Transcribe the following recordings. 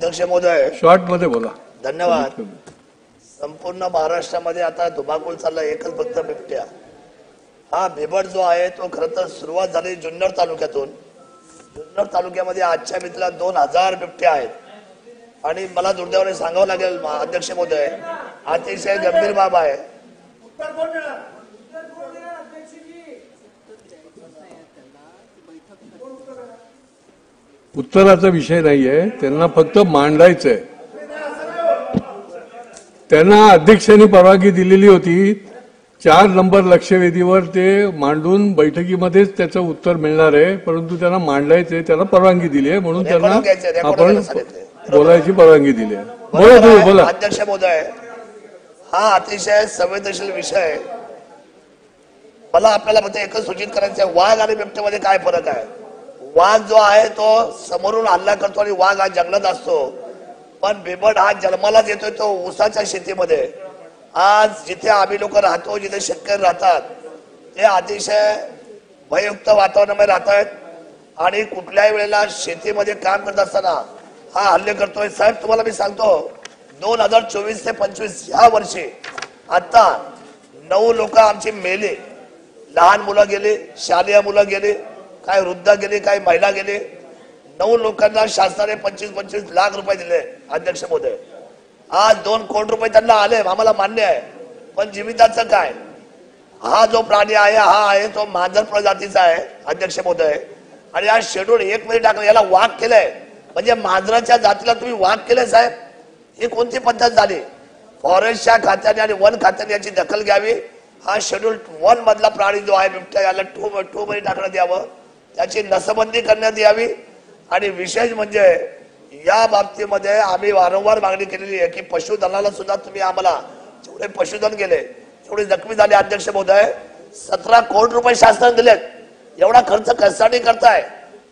अध्यक्ष महोदय, शॉर्ट मध्ये बोला. धन्यवाद. संपूर्ण महाराष्ट्रामध्ये आता धुमाकूळ चालला, एकच फक्त बिबट्या. हा बिबट जो आहे तो खरं तर सुरुवात झाली जुन्नर तालुक्यातून. जुन्नर तालुक्यामध्ये आजच्या मितीला 2000 बिबट्या आहेत. आणि मला दुर्दैवाने सांगावं लागेल अध्यक्ष महोदय, अतिशय गंभीर बाब आहे. उत्तराचा विषय नाहीये, त्यांना फक्त मांडायचंय. त्यांना अध्यक्षांनी परवानगी दिलेली होती. 4 नंबर लक्षवेधीवर ते मांडून बैठकीमध्येच त्याचं उत्तर मिळणार आहे, परंतु त्यांना मांडायचंय, त्याला परवानगी दिली आहे म्हणून त्यांना आपण बोलायची परवानगी दिली आहे. बोला तुम्ही, बोला. अध्यक्ष महोदय, हा अतिशय संवेदनशील विषय आहे. मला आपल्याला फक्त एकच सूचित करायचं आहे, वाघ आणि बिबट्यामध्ये काय फरक आहे. वाघ जो आहे तो समोरून हल्ला करतो आणि वाघ हा जंगलात असतो, पण बिबट हा जन्मालाच येतोय तो ऊसाच्या शेतीमध्ये. आज जिथे आम्ही लोक राहतो, जिथे शेतकरी राहतात, ते अतिशय भययुक्त वातावरणामध्ये राहत आहेत आणि कुठल्याही वेळेला शेतीमध्ये काम करत असताना हा हल्ले करतोय. साहेब तुम्हाला मी सांगतो, 2024 ते 25 या वर्षी आता 9 लोक आमची मेले. लहान मुलं गेली, शालेय मुलं गेली, काय वृद्ध गेले, काय महिला गेले. 9 लोकांना शासनाने 25-25 लाख रुपये दिले. अध्यक्ष महोदय, आज 2 कोटी रुपये त्यांना आले, आम्हाला मान्य आहे, पण जीविताचं काय. हा जो प्राणी आहे हा आहे तो मांजर प्रजातीचा आहे अध्यक्ष महोदय. आणि या शेड्यूल 1 मध्ये टाकलं, याला वाघ केलंय. म्हणजे मांजराच्या जातीला तुम्ही वाघ केलंय साहेब, ही कोणती पद्धत झाली. फॉरेस्टच्या खात्याने आणि वन खात्याने याची दखल घ्यावी. हा शेड्यूल 1 मधला प्राणी जो आहे बिबट्या, याला 2 मध्ये टाकण्यात यावं, त्याची नसबंदी करण्यात यावी. आणि विशेष म्हणजे या बाबतीमध्ये आम्ही वारंवार मागणी केलेली आहे की पशुधनाला सुद्धा तुम्ही आम्हाला जेवढे पशुधन गेले तेवढे जखमी झाले. अध्यक्ष महोदय, 17 कोटी रुपये शासनाने दिलेत. एवढा खर्च कशासाठी करताय.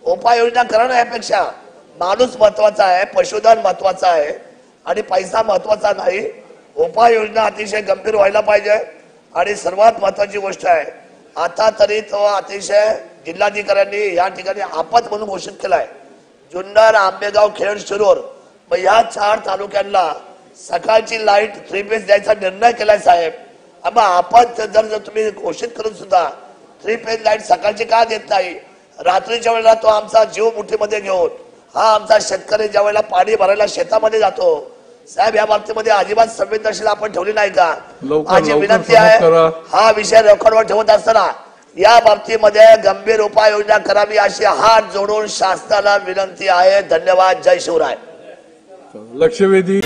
उपाययोजना करणं यापेक्षा माणूस महत्वाचा आहे, पशुधन महत्वाचा आहे आणि पैसा महत्वाचा नाही. उपाययोजना अतिशय गंभीर व्हायला पाहिजे. आणि सर्वात महत्वाची गोष्ट आहे, आता तरी तो अतिशय जिल्हाधिकाऱ्यांनी या ठिकाणी आपत म्हणून घोषित केलाय. जुन्नर, आंबेगाव, खेड, शिरूर, मग या 4 तालुक्यांना सकाळची लाईट 3 फेज द्यायचा निर्णय केलाय साहेब. मग आपत जर तुम्ही घोषित करून सुद्धा 3 फेज लाईट सकाळची का देत नाही. रात्रीच्या वेळेला तो आमचा जीव मुठीमध्ये घेऊन हा आमचा शेतकरी ज्या वेळेला पाणी भरायला शेतामध्ये जातो साहेब, या बाबतीमध्ये अजिबात संवेदनशील आपण ठेवली नाही का. माझी विनंती आहे, हा विषय रेकॉर्डवर ठेवत असताना या बाबतीमध्ये गंभीर उपाययोजना करावी अशी हात जोडून शासनाला विनंती आहे. धन्यवाद. जय शिवराय. लक्षवेधी.